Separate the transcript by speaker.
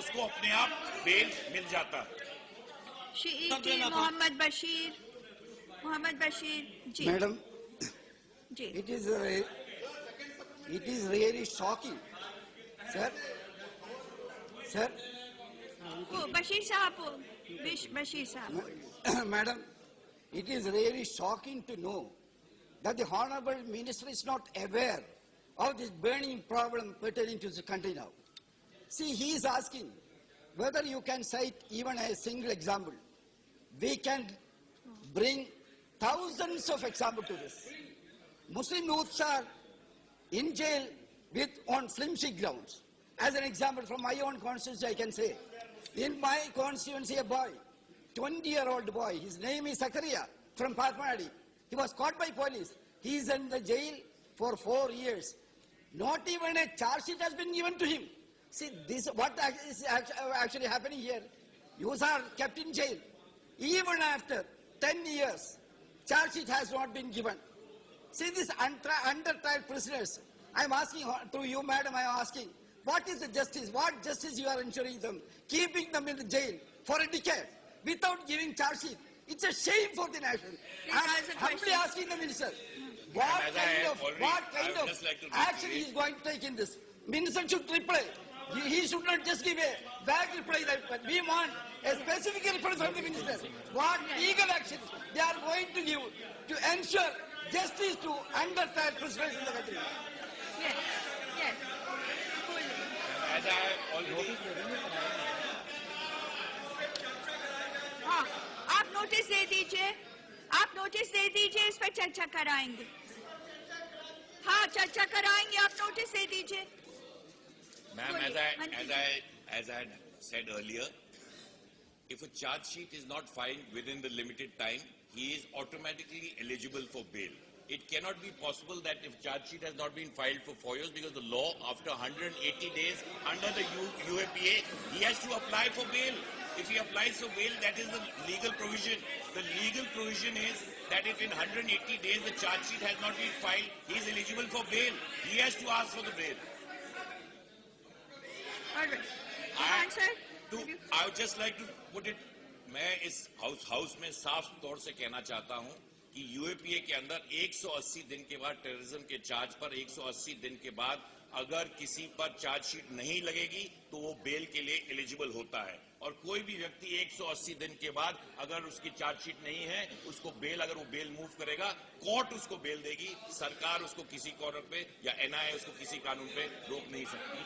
Speaker 1: उसको अपने आप बेल मिल जाता है।
Speaker 2: Mohammad Bashir ji.
Speaker 3: Madam
Speaker 2: ji,
Speaker 3: it is really shocking, sir.
Speaker 2: वो बशीर साहब
Speaker 3: Madam, it is really shocking to know that the Honorable Minister is not aware of this burning problem pertaining to the country now. See, he is asking whether you can cite even a single example. We can bring thousands of examples to this. Muslim youths are in jail on flimsy grounds. As an example, from my own constituency, I can say, in my constituency, a boy, 20-year-old boy, his name is Zakaria from Parpadi. He was caught by police. He is in the jail for 4 years. Not even a charge sheet has been given to him. See, this what is actually happening here. Youths are kept in jail. Even after 10 years, charge sheet has not been given. See, these under-trial prisoners, I am asking to you, madam, I am asking, what is the justice? What justice you are ensuring them? Keeping them in the jail for a decade without giving charge sheet. It's a shame for the nation. I am humbly asking the minister, what kind of action he is going to take in this? Minister should reply. He should not just give a vague reply. But we want a specific reply from the minister. What legal action they are going to give to ensure justice to under-trial prisoners in the country.
Speaker 2: yes, yes.
Speaker 1: As I already
Speaker 2: हाँ, आप notice दे दीजिए, इस पर चर्चा कराएंगे। हाँ, चर्चा कराएंगे, आप नोटिस दे दीजिए।
Speaker 1: Ma'am, as I had said earlier, if a charge sheet is not filed within the limited time, he is automatically eligible for bail. It cannot be possible that if charge sheet has not been filed for 4 years, because the law after 180 days under the UAPA, he has to apply for bail. If he applies for bail, that is the legal provision. The legal provision is that if in 180 days the charge sheet has not been filed, he is eligible for bail. He has to ask for the bail.
Speaker 2: All right.
Speaker 1: I would just like to put it, मैं इस house में साफ तौर से कहना चाहता हूं कि यूएपीए के अंदर 180 दिन के बाद टेररिज्म के चार्ज पर 180 दिन के बाद अगर किसी पर चार्ज शीट नहीं लगेगी तो वो बेल के लिए एलिजिबल होता है, और कोई भी व्यक्ति 180 दिन के बाद अगर उसकी चार्ज शीट नहीं है, उसको बेल, अगर वो बेल मूव करेगा, कोर्ट उसको बेल देगी, सरकार उसको किसी कानून पे या एनआईए उसको किसी कानून पे रोक नहीं सकती।